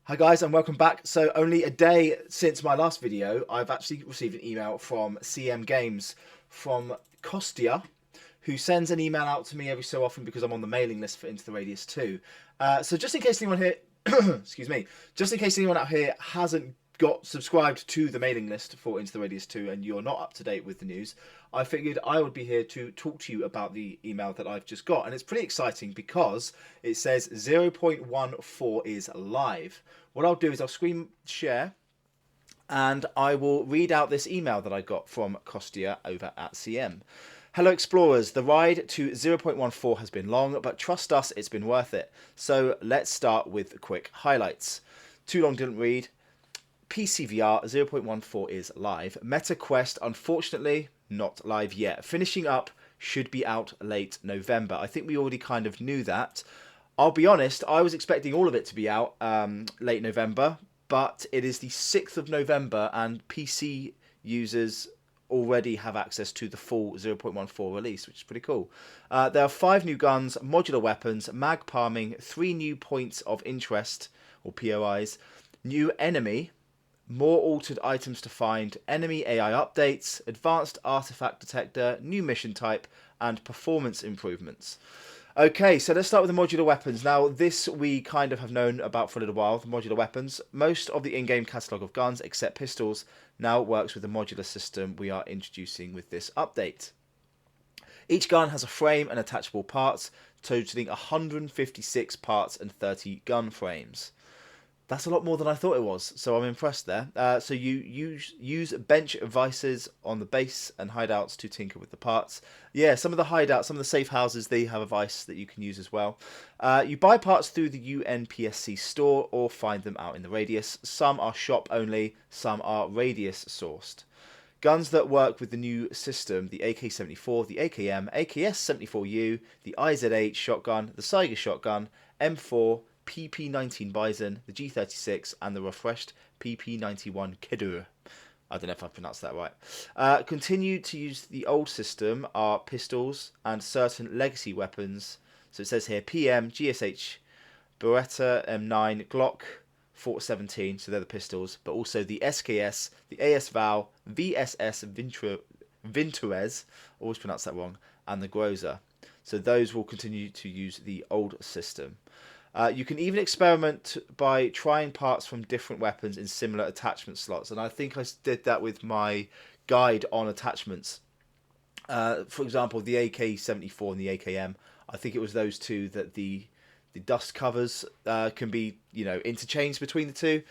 Hi guys and welcome back. So only a day since my last video, I've actually received an email from CM Games from Kostya, who sends an email out to me every so often because I'm on the mailing list for Into the Radius 2. So just in case anyone here, excuse me, just in case anyone out here hasn't got subscribed to the mailing list for Into the Radius 2 and you're not up to date with the news, I figured I would be here to talk to you about the email that I've just got. And it's pretty exciting because it says 0.14 is live. What I'll do is I'll screen share and I will read out this email that I got from Kostya over at CM. Hello explorers, the ride to 0.14 has been long, but trust us, it's been worth it. So let's start with the quick highlights. Too long didn't read. PCVR 0.14 is live. MetaQuest, unfortunately, not live yet. Finishing up should be out late November. I think we already kind of knew that. I'll be honest, I was expecting all of it to be out late November, but it is the 6th of November and PC users already have access to the full 0.14 release, which is pretty cool. There are 5 new guns, modular weapons, mag palming, 3 new points of interest, or POIs, new enemy, more altered items to find, enemy AI updates, advanced artifact detector, new mission type, and performance improvements. Okay, so let's start with the modular weapons. Now, this we kind of have known about for a little while, the modular weapons. Most of the in-game catalogue of guns, except pistols, now works with the modular system we are introducing with this update. Each gun has a frame and attachable parts, totaling 156 parts and 30 gun frames. That's a lot more than I thought it was, so I'm impressed there. So you use bench vices on the base and hideouts to tinker with the parts. Yeah, some of the hideouts, some of the safe houses, they have a vice that you can use as well. You buy parts through the UNPSC store or find them out in the radius. Some are shop only, some are radius sourced. Guns that work with the new system, the AK-74, the AKM, AKS-74U, the IZH shotgun, the Saiga shotgun, M4, PP-19 Bison, the G36, and the refreshed PP-91 Kedur. I don't know if I pronounced that right. Continue to use the old system are pistols and certain legacy weapons. So it says here PM, GSH, Beretta M9, Glock, Fort 17, so they're the pistols, but also the SKS, the AS Val, VSS Vinturez, always pronounce that wrong, and the Groza. So those will continue to use the old system. You can even experiment by trying parts from different weapons in similar attachment slots. And I think I did that with my guide on attachments. For example, the AK-74 and the AKM, I think it was those two that the dust covers can be, interchanged between the two.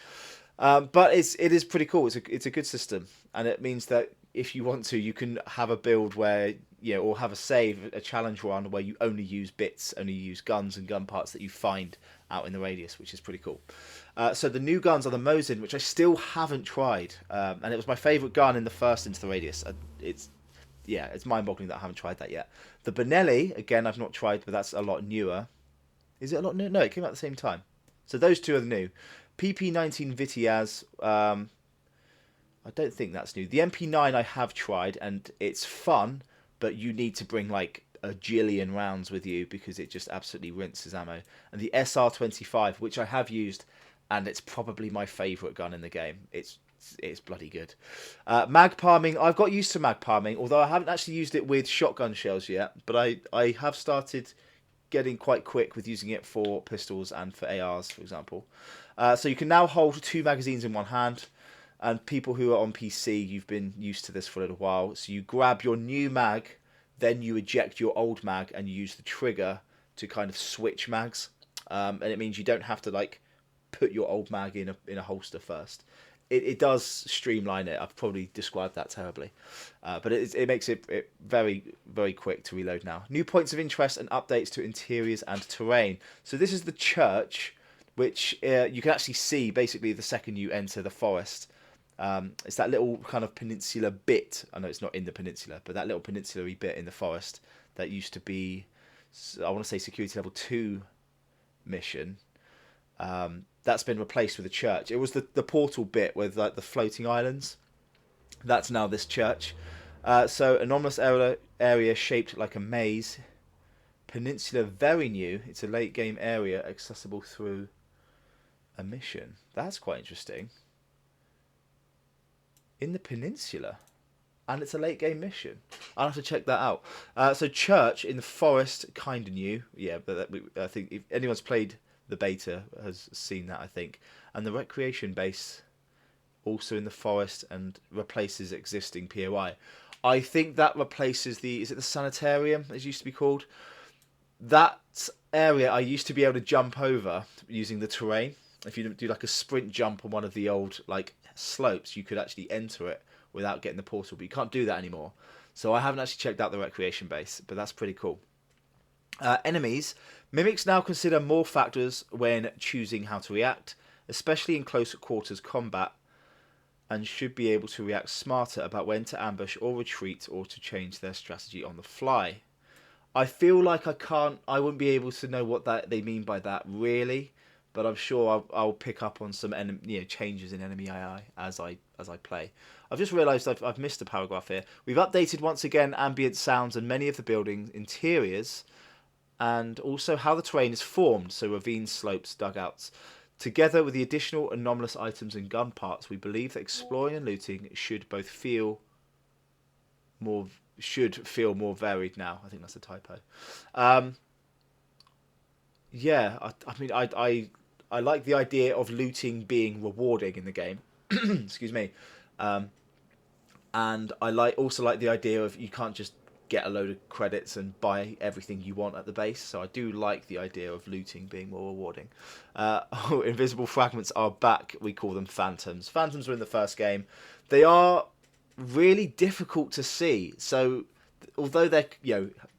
But it is pretty cool. It's a good system. And it means that if you want to, you can have a build where, or have a save, a challenge run where you only use bits, only use guns and gun parts that you find out in the radius, which is pretty cool. So the new guns are the Mosin, which I still haven't tried. And it was my favourite gun in the first Into the Radius. It's mind-boggling that I haven't tried that yet. The Benelli, again, I've not tried, but that's a lot newer. Is it a lot new? No, it came out at the same time. So those two are the new. PP-19 Vitiaz, I don't think that's new. The MP9 I have tried, and it's fun, but you need to bring like a jillion rounds with you because it just absolutely rinses ammo. And the SR25, which I have used, and it's probably my favourite gun in the game. It's bloody good. Mag palming, I've got used to mag palming, although I haven't actually used it with shotgun shells yet, but I have started getting quite quick with using it for pistols and for ARs, for example. So you can now hold 2 magazines in one hand. And people who are on PC, you've been used to this for a little while. So you grab your new mag, then you eject your old mag, and you use the trigger to kind of switch mags. And it means you don't have to put your old mag in a holster first. It does streamline it. I've probably described that terribly, but it makes it very, very quick to reload now. New points of interest and updates to interiors and terrain. So this is the church, which you can actually see basically the second you enter the forest. It's that little kind of peninsula bit. I know it's not in the peninsula, but that little peninsula-y bit in the forest that used to be, I want to say, security level 2 mission. That's been replaced with a church. It was the portal bit with the floating islands. That's now this church. So anomalous area shaped like a maze. Peninsula very new. It's a late game area accessible through a mission. That's quite interesting. In the peninsula. And it's a late game mission. I'll have to check that out. So church in the forest, kind of new. Yeah, but I think if anyone's played the beta has seen that, I think. And the recreation base also in the forest and replaces existing POI. I think that replaces is it the sanitarium, as it used to be called? That area I used to be able to jump over using the terrain. If you do like a sprint jump on one of the old like slopes, you could actually enter it without getting the portal, but you can't do that anymore. So I haven't actually checked out the recreation base, but that's pretty cool. Enemies. Mimics now consider more factors when choosing how to react, especially in close quarters combat, and should be able to react smarter about when to ambush or retreat or to change their strategy on the fly. I feel like I wouldn't be able to know what they mean by that really, but I'm sure I'll pick up on some changes in enemy AI as I play. I've just realised I've missed a paragraph here. We've updated once again ambient sounds and many of the building interiors, and also how the terrain is formed, so ravines, slopes, dugouts. Together with the additional anomalous items and gun parts, we believe that exploring and looting should feel more varied now. I think that's a typo. Yeah, I mean, I like the idea of looting being rewarding in the game. Excuse me. And I also like the idea of you can't just get a load of credits and buy everything you want at the base. So I do like the idea of looting being more rewarding. Invisible fragments are back. We call them phantoms. Phantoms were in the first game. They are really difficult to see. So although they're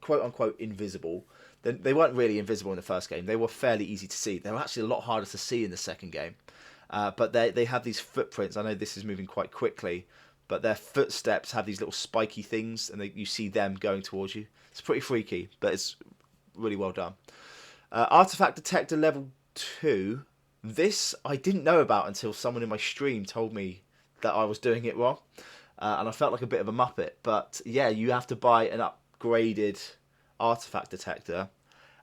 quote unquote invisible, they weren't really invisible in the first game. They were fairly easy to see. They were actually a lot harder to see in the second game. But they have these footprints. I know this is moving quite quickly, but their footsteps have these little spiky things, and you see them going towards you. It's pretty freaky, but it's really well done. Artifact detector level 2. This I didn't know about until someone in my stream told me that I was doing it wrong, and I felt like a bit of a muppet. But yeah, you have to buy an upgraded artifact detector,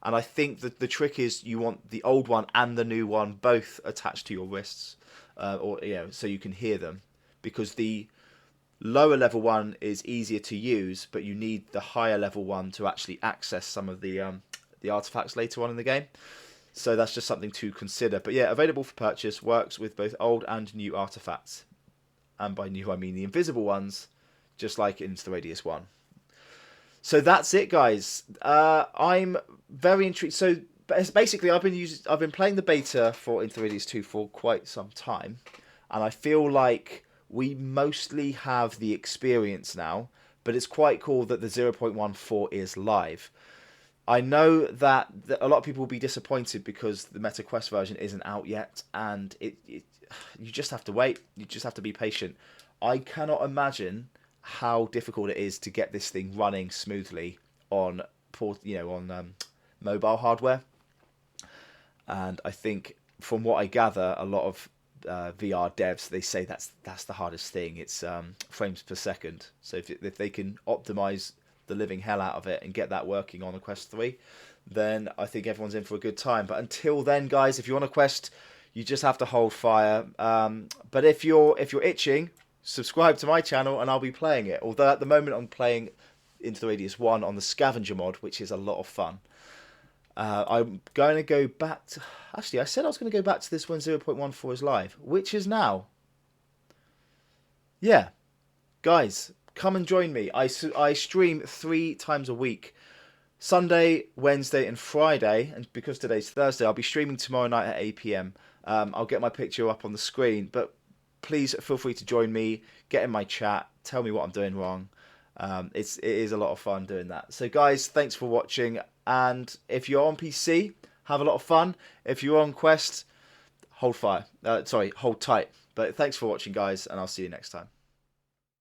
and I think that the trick is you want the old one and the new one both attached to your wrists, so you can hear them, because the lower level one is easier to use, but you need the higher level one to actually access some of the artifacts later on in the game. So that's just something to consider. But yeah, available for purchase, works with both old and new artifacts. And by new, I mean the invisible ones, just like Into the Radius 1. So that's it, guys. I'm very intrigued. So basically, I've been playing the beta for Into the Radius 2 for quite some time, and I feel like we mostly have the experience now, but it's quite cool that the 0.14 is live. I know that a lot of people will be disappointed because the MetaQuest version isn't out yet, and you just have to wait. You just have to be patient. I cannot imagine how difficult it is to get this thing running smoothly on mobile hardware. And I think, from what I gather, a lot of VR devs, they say that's the hardest thing. It's frames per second. So if they can optimize the living hell out of it and get that working on a Quest 3, then I think everyone's in for a good time. But until then, guys, if you want a Quest, you just have to hold fire. But if you're itching, subscribe to my channel and I'll be playing it. Although at the moment I'm playing Into the Radius 1 on the scavenger mod, which is a lot of fun. I'm going to go back to... Actually, I said I was going to go back to this when 0.14 is live, which is now. Yeah. Guys, come and join me. I stream 3 times a week. Sunday, Wednesday and Friday. And because today's Thursday, I'll be streaming tomorrow night at 8 PM. I'll get my picture up on the screen. But please feel free to join me. Get in my chat. Tell me what I'm doing wrong. It is a lot of fun doing that. So guys, thanks for watching. And if you're on PC, have a lot of fun. If you're on Quest, hold tight. But thanks for watching, guys, and I'll see you next time.